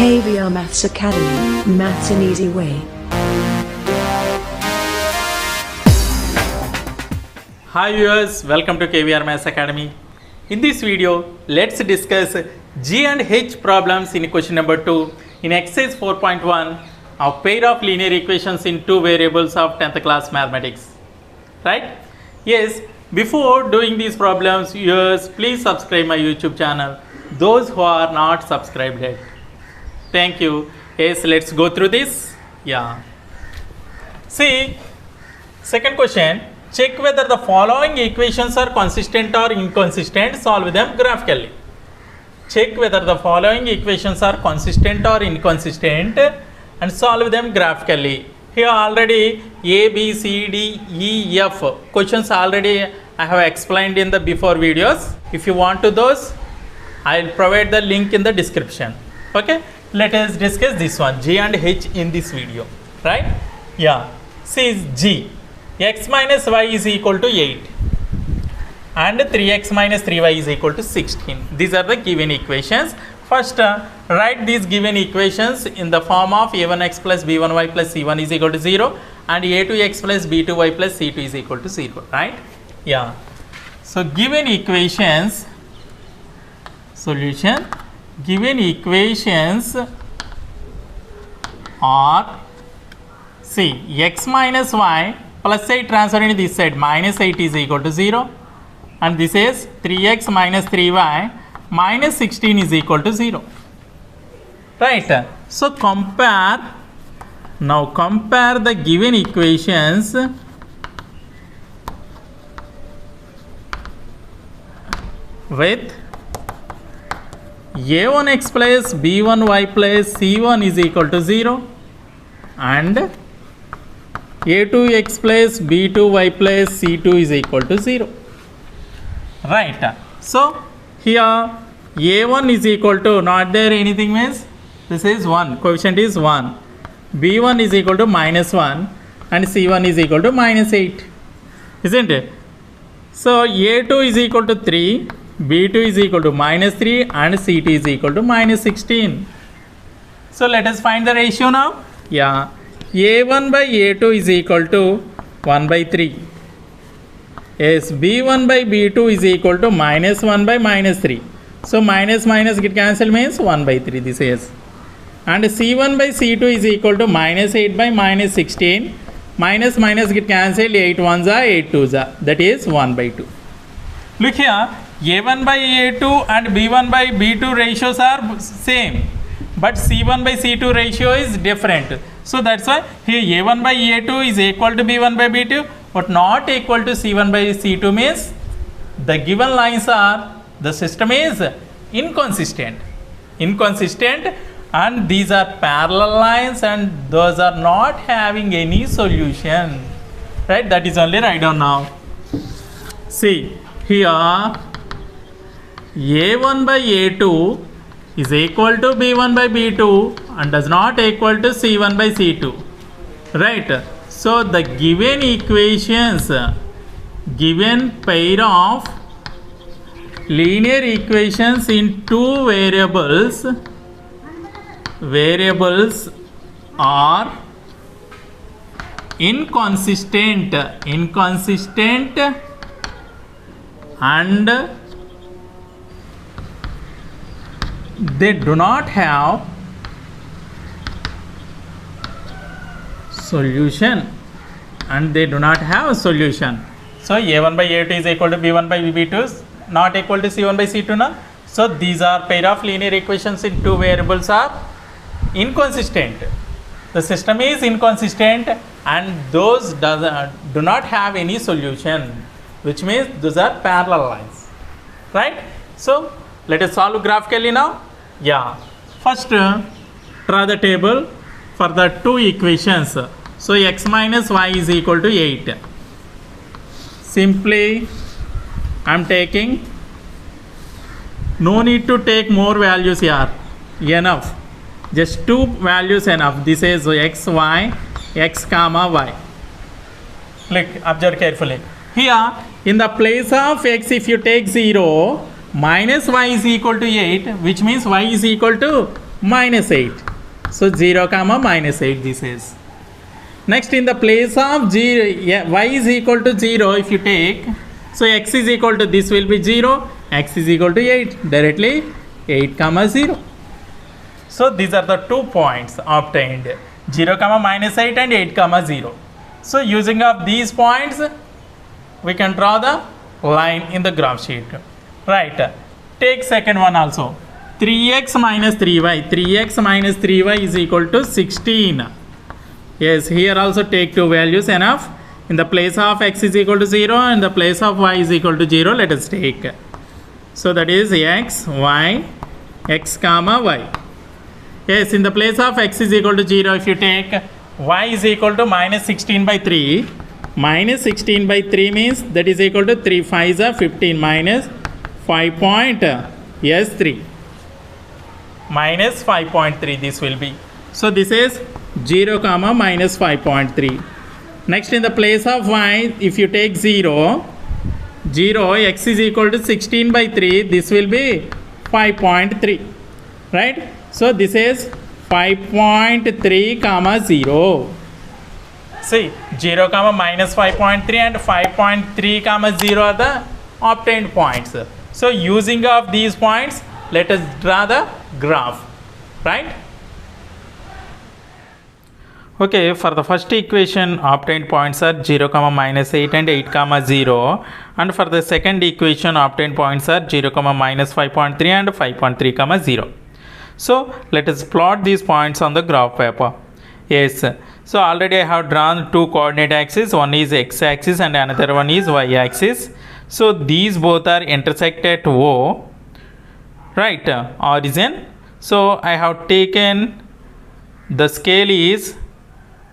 KVR Maths Academy, Maths an Easy Way. Hi viewers, welcome to KVR Maths Academy. In this video, let's discuss G and H problems in question number 2 in exercise 4.1 of pair of linear equations in two variables of 10th class mathematics. Right? Yes, before doing these problems, viewers, please subscribe my YouTube channel. Those who are not subscribed yet. Thank you. Yes, let's go through this. Yeah. See, second question. Check whether the following equations are consistent or inconsistent. Solve them graphically. Check whether the following equations are consistent or inconsistent and solve them graphically. Here already A, B, C, D, E, F questions already I have explained in the before videos. If you want to those, I will provide the link in the description. Okay. Let us discuss this one, G and H in this video. Right? Yeah. See G. X minus y is equal to 8 and 3x minus 3y is equal to 16. These are the given equations. First, write these given equations in the form of a1x plus b1y plus c1 is equal to 0 and a2x plus b2y plus c2 is equal to 0. Right? Yeah. So, given equations, solution, given equations are, see, x minus y plus 8 transferred into this side, minus 8 is equal to 0 and this is 3x minus 3y minus 16 is equal to 0. Right. So, compare, now compare the given equations with a1x plus b1y plus c1 is equal to 0 and a2x plus b2y plus c2 is equal to 0. Right. So, here a1 is equal to, not there anything means this is 1, coefficient is 1, b1 is equal to minus 1 and c1 is equal to minus 8, isn't it? So, a2 is equal to 3, b2 is equal to minus 3 and c2 is equal to minus 16. So, let us find the ratio now. Yeah, a1 by a2 is equal to 1 by 3. Yes, b1 by b2 is equal to minus 1 by minus 3. So, minus minus get cancelled means 1 by 3 this is. And c1 by c2 is equal to minus 8 by minus 16. Minus minus get cancelled, 8 1s are 8 2s are, that is 1 by 2. Look here, a1 by a2 and b1 by b2 ratios are same. But c1 by c2 ratio is different. So, that's why here a1 by a2 is equal to b1 by b2 but not equal to c1 by c2 means the given lines are, the system is inconsistent. Inconsistent and these are parallel lines and those are not having any solution. Right? That is only write down now. See, here a1 by a2 is equal to b1 by b2 and does not equal to c1 by c2. Right? So, the given equations, given pair of linear equations in two variables are inconsistent and they do not have solution and they do not have a solution. So, a1 by a2 is equal to b1 by b2 is not equal to c1 by c2 now. So, these are pair of linear equations in two variables are inconsistent. The system is inconsistent and those do not have any solution, which means those are parallel lines. Right? So, let us solve graphically now. Yeah. First, draw the table for the two equations. So, x minus y is equal to 8. Simply, I am taking, no need to take more values here, enough. Just two values enough. This is x, y, x comma y. Look, observe carefully. Here, in the place of x, if you take 0, minus y is equal to 8, which means y is equal to minus 8. So 0 comma minus 8 this is. Next, in the place of 0, y is equal to 0 if you take, so x is equal to, this will be 0, x is equal to 8, directly 8 comma 0. So these are the 2 points obtained, 0 comma minus 8 and 8 comma 0. So using of these points, we can draw the line in the graph sheet. Right, take second one also, 3x minus 3y, 3x minus 3y is equal to 16. Yes, here also take two values enough. In the place of x is equal to 0 and the place of y is equal to 0, let us take. So that is x, y, x comma y. Yes, in the place of x is equal to 0, if you take y is equal to minus 16 by 3, minus 16 by 3 means that is equal to 3 5s are 15 minus 5.3. Minus 5.3 this will be. So this is 0 comma minus 5.3. Next, in the place of y, if you take 0, x is equal to 16 by 3, this will be 5.3, right? So this is 5.3 comma 0. See, 0 comma minus 5.3 and 5.3 comma 0 are the obtained points. So using of these points, let us draw the graph, right? Okay, for the first equation, obtained points are 0 comma minus 8 and 8 comma 0, and for the second equation, obtained points are 0 comma minus 5.3 and 5.3 comma 0. So let us plot these points on the graph paper. Yes, so already I have drawn two coordinate axes, one is x axis and another one is y axis. So these both are intersect at O, right, origin. So I have taken, the scale is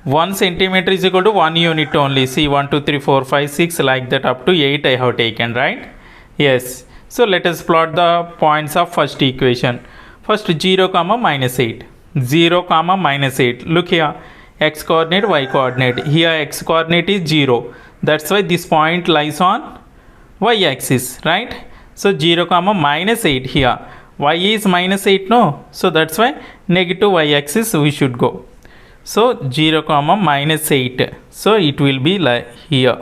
1 centimeter is equal to 1 unit only. See, 1 2 3 4 5 6 like that up to 8 I have taken, right? Yes. So let us plot the points of first equation. First 0 comma minus 8, 0 comma minus 8. Look here, x coordinate, y coordinate. Here x coordinate is 0, that's why this point lies on y axis, right? So 0 comma minus 8 here, y is minus 8, no? So that's why negative y axis we should go. So 0 comma minus 8, so it will be like here,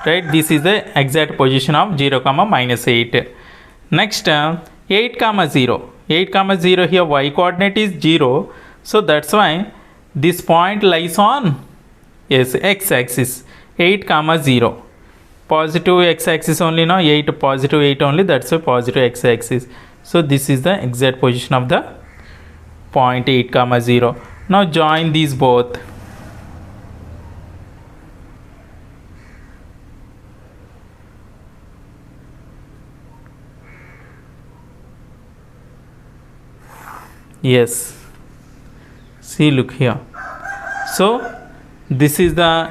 right? This is the exact position of 0 comma minus 8. Next 8 comma 0, 8 comma 0, here y coordinate is 0, so that's why this point lies on, yes, x axis, 8 comma 0, positive x axis only, no, 8 positive 8 only, that's why positive x axis. So this is the exact position of the point 8 comma 0. Now join these both. Yes, see, look here. So this is the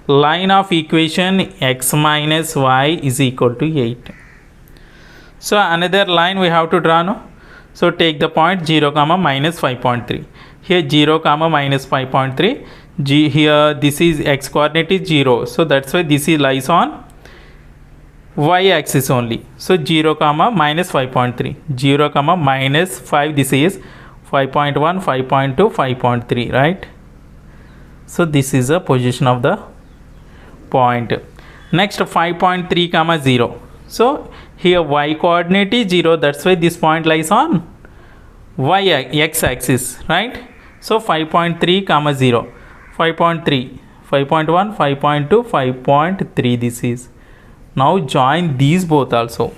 line of equation x minus y is equal to 8. So another line we have to draw, no? So take the point 0 comma minus 5.3. Here 0 comma minus 5.3. Here this is x coordinate is 0. So that's why this is lies on y axis only. So 0 comma minus 5.3. 0 comma minus 5. This is 5.1, 5.2, 5.3, right? So this is the position of the point. Next 5.3 comma 0. So here y coordinate is 0, that's why this point lies on x axis, right? So 5.3 comma 0, 5.3, 5.1, 5.2, 5.3 this is. Now join these both also.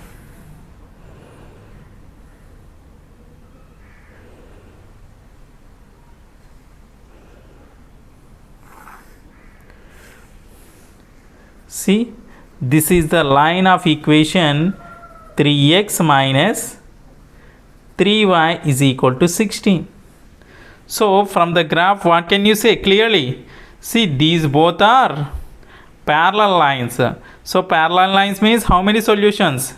See, this is the line of equation 3x minus 3y is equal to 16. So from the graph, what can you say clearly? See, these both are parallel lines. So parallel lines means how many solutions?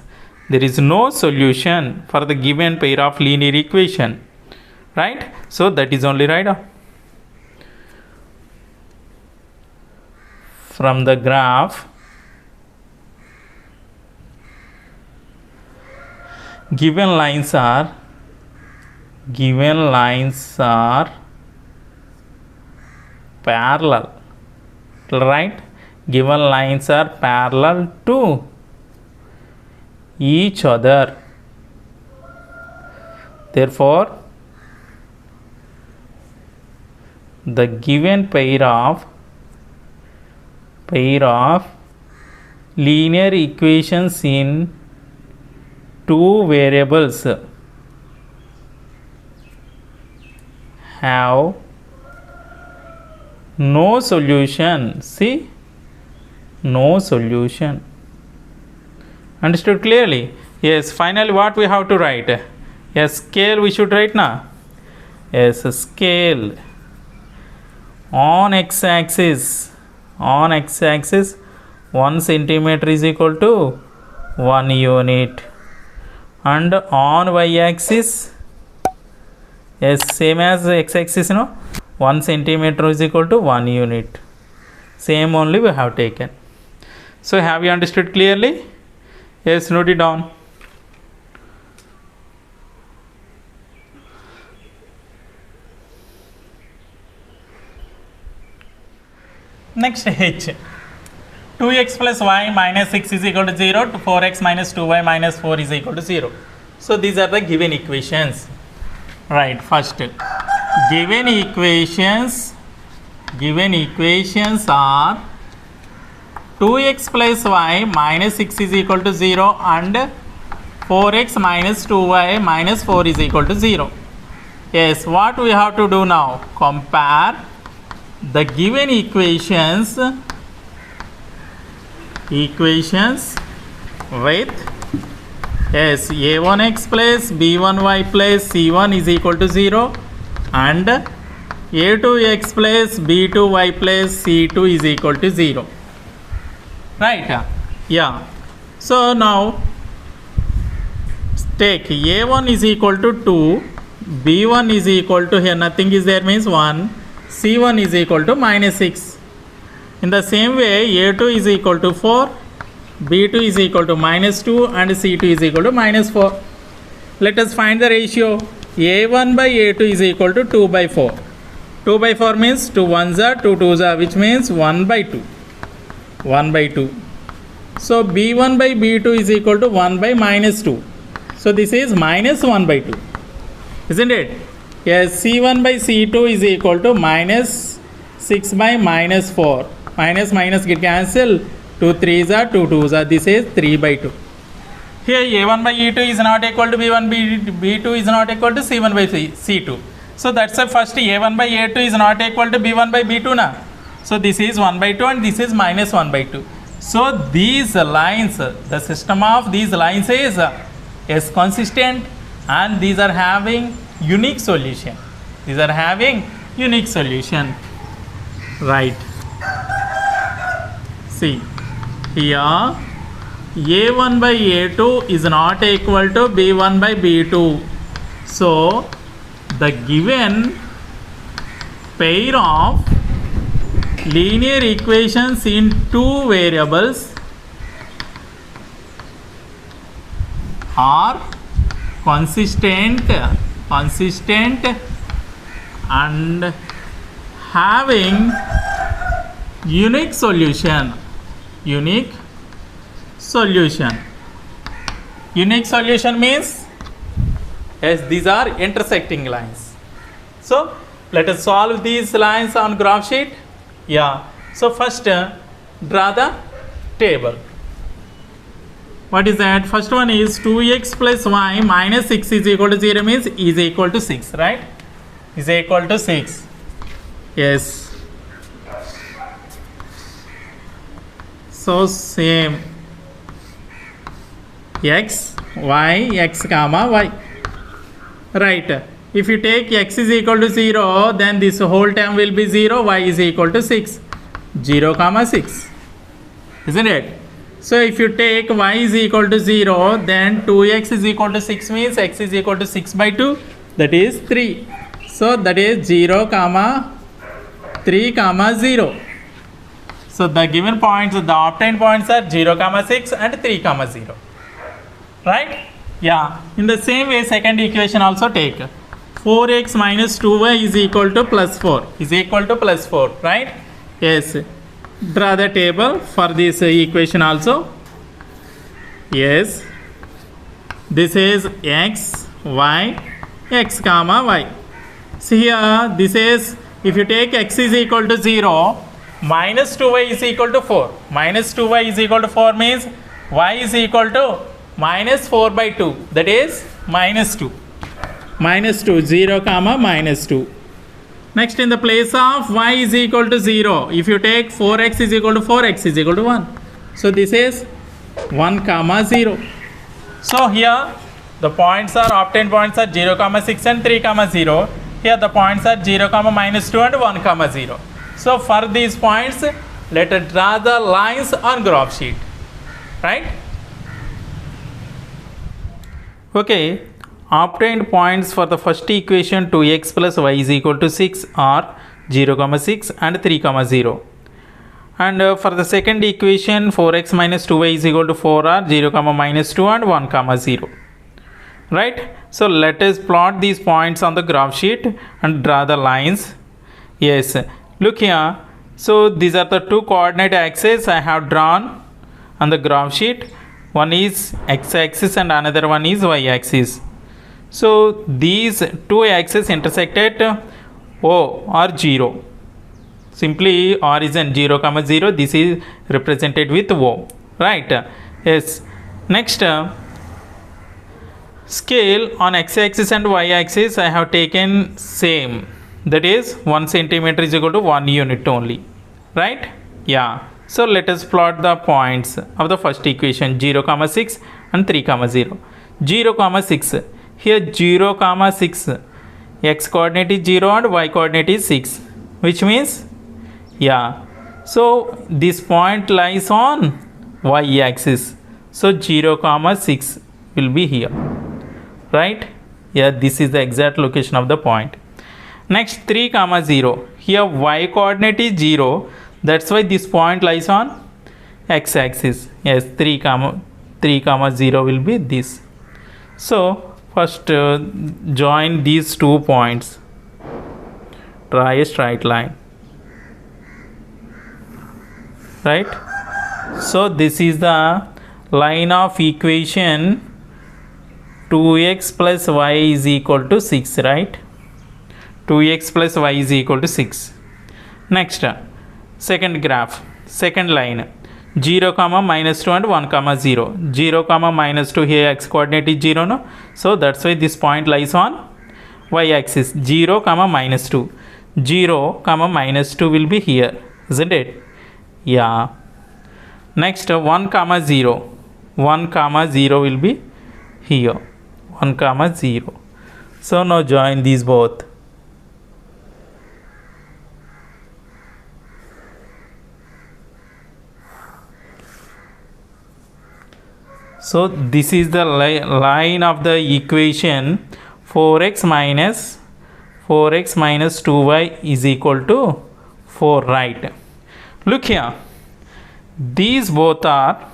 There is no solution for the given pair of linear equation, right? So that is only right. From the graph, given lines are given lines are parallel, right? Given lines are parallel to each other. Therefore, the given pair of linear equations in two variables have no solution. See, no solution. Understood clearly? Yes. Finally, what we have to write? Yes, scale we should write now. Yes, scale on x-axis. On x-axis, 1 centimeter is equal to 1 unit, and on y-axis, yes, same as x-axis, 1 centimeter is equal to 1 unit. Same only we have taken. So have you understood clearly? Yes, note it down. Next, H. 2x plus y minus 6 is equal to 0 to 4x minus 2y minus 4 is equal to 0. So these are the given equations. Right, first, given equations are 2x plus y minus 6 is equal to 0 and 4x minus 2y minus 4 is equal to 0. Yes, what we have to do now? Compare the given equations with yes, a1x plus b1y plus c1 is equal to 0 and a2x plus b2y plus c2 is equal to 0. Right? Yeah. So now take a1 is equal to 2, b1 is equal to, here nothing is there means 1, c1 is equal to minus 6. In the same way, a2 is equal to 4, b2 is equal to minus 2 and c2 is equal to minus 4. Let us find the ratio. a1 by a2 is equal to 2 by 4. 2 by 4 means 2 ones are, 2 twos are, which means 1 by 2. 1 by 2. So b1 by b2 is equal to 1 by minus 2. So this is minus 1 by 2. Isn't it? Yes, c1 by c2 is equal to minus 6 by minus 4. Minus minus get cancelled. 2 3s are, 2 2s are. This is 3 by 2. Here a1 by e2 is not equal to b1, b2 is not equal to c1 by c2. So that's the first a1 by a2 is not equal to b1 by b2 now. So this is 1 by 2 and this is minus 1 by 2. So these lines, the system of these lines is consistent and these are having unique solution. These are having unique solution. Right. See, here a1 by a2 is not equal to b1 by b2. So the given pair of linear equations in two variables are consistent and having unique solution. Unique solution means yes, these are intersecting lines. So let us solve these lines on graph sheet. Yeah. So first draw the table. What is that? First one is 2x plus y minus 6 is equal to 0 means is equal to 6, right? Is equal to 6. Yes. So same x, y, x comma y. Right. If you take x is equal to 0, then this whole term will be 0, y is equal to 6. 0 comma 6. Isn't it? So if you take y is equal to 0, then 2x is equal to 6 means x is equal to 6 by 2, that is 3. So that is 0 comma 3 comma 0. So the given points, the obtained points are 0 comma 6 and 3 comma 0. Right? Yeah. In the same way, second equation also take. 4x minus 2y is equal to plus 4. Is equal to plus 4, right? Yes. Draw the table for this equation also. Yes. This is x, y, x comma y. See here, this is, if you take x is equal to 0, minus 2y is equal to 4. Minus 2y is equal to 4 means y is equal to minus 4 by 2. That is minus 2. Minus 2, 0 comma minus 2. Next, in the place of y is equal to 0, if you take 4x is equal to 4, x is equal to 1. So this is 1 comma 0. So here the points are, obtained points are 0 comma 6 and 3 comma 0. Here the points are 0 comma minus 2 and 1 comma 0. So for these points, let us draw the lines on graph sheet, right? Okay, obtained points for the first equation 2x plus y is equal to 6 are 0 comma 6 and 3 comma 0. And for the second equation 4x minus 2y is equal to 4 are 0 comma minus 2 and 1 comma 0. Right? So let us plot these points on the graph sheet and draw the lines. Yes, look here. So these are the two coordinate axes I have drawn on the graph sheet. One is x-axis and another one is y-axis. So these two axes intersect at O or 0. Simply origin 0 comma 0, this is represented with O, right? Yes. Next, scale on x-axis and y-axis I have taken same, that is 1 centimeter is equal to 1 unit only, right? Yeah. So let us plot the points of the first equation 0 comma 6 and 3 comma 0. 0 comma 6, here 0 comma 6, x coordinate is 0 and y coordinate is 6, which means, yeah, so this point lies on y-axis. So 0 comma 6 will be here, right? Yeah, this is the exact location of the point. Next 3 comma 0, here y coordinate is 0, that's why this point lies on x-axis. Yes, 3 comma 0 will be this. So first join these 2 points, draw a straight line, right? So this is the line of equation 2x plus y is equal to 6, right? 2x plus y is equal to 6. Next, second graph, second line, 0 comma minus 2 and 1 comma 0. 0 comma minus 2, here x coordinate is 0, no? So that's why this point lies on y-axis. 0 comma minus 2. 0 comma minus 2 will be here, isn't it? Yeah. Next, 1 comma 0. 1 comma 0 will be here. 1 comma 0. So now join these both. So this is the line of the equation 4x minus 2y is equal to 4, right? Look here, these both are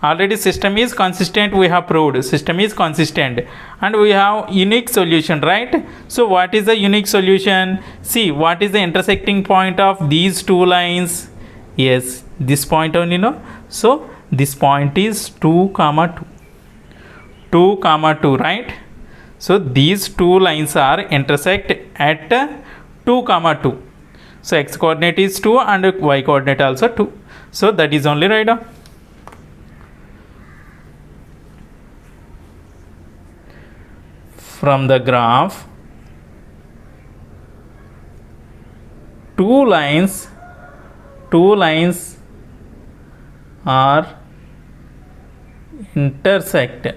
already system is consistent, we have proved system is consistent and we have unique solution, right? So what is the unique solution? See, what is the intersecting point of these two lines? Yes, this point only, no? So this point is 2 comma 2, 2 comma 2, right? So these two lines are intersect at 2 comma 2. So x coordinate is 2 and y coordinate also 2. So that is only right. From the graph, two lines are intersecting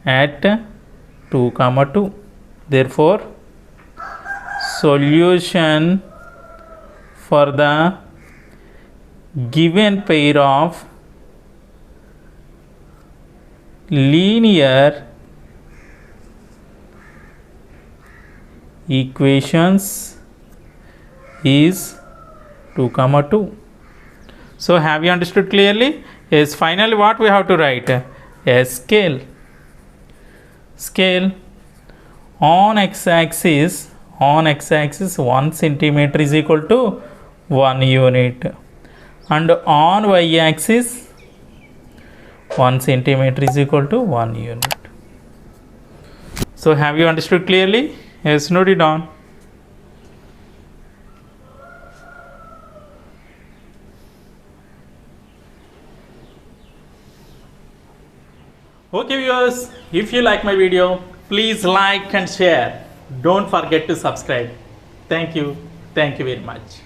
at 2 comma 2. Therefore solution for the given pair of linear equations is 2 comma 2. So have you understood clearly? is finally what we have to write? A scale. Scale on x-axis 1 centimeter is equal to 1 unit, and on y-axis 1 centimeter is equal to 1 unit. So have you understood clearly? Yes, note it down. Okay viewers, if you like my video, please like and share. Don't forget to subscribe. Thank you very much.